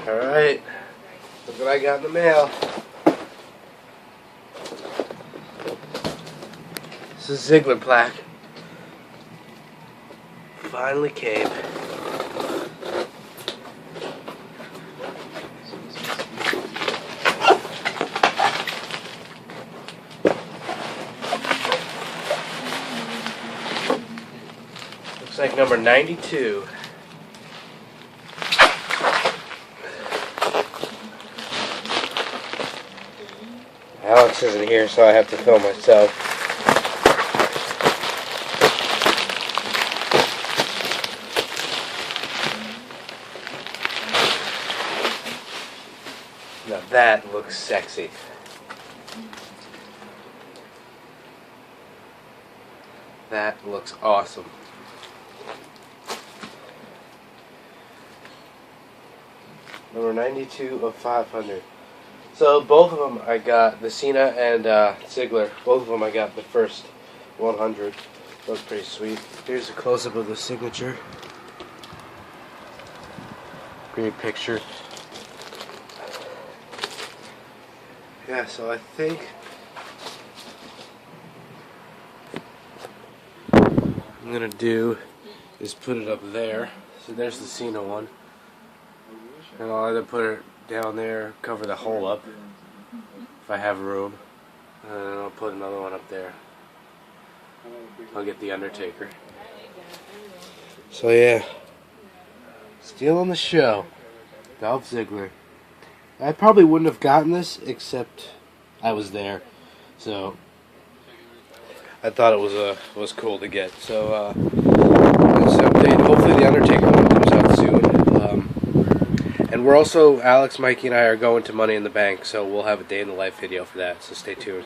Alright, look what I got in the mail. This is Ziggler plaque. Finally came. Looks like number 92. Alex isn't here, so I have to film myself. Now that looks sexy. That looks awesome. Number 92 of 500. So both of them I got, the Cena and Ziggler, both of them I got the first 100. That was pretty sweet. Here's a close-up of the signature. Great picture. Yeah, so I think I'm gonna do is put it up there. So there's the Cena one. And I'll either put it down there, cover the hole up if I have room, and then I'll put another one up there. I'll get the Undertaker. So yeah, stealing the show, Dolph Ziggler. I probably wouldn't have gotten this except I was there, so I thought it was cool to get. So let's update. Hopefully the Undertaker one comes out soon. And we're also, Alex, Mikey, and I are going to Money in the Bank, so we'll have a day in the life video for that, so stay tuned.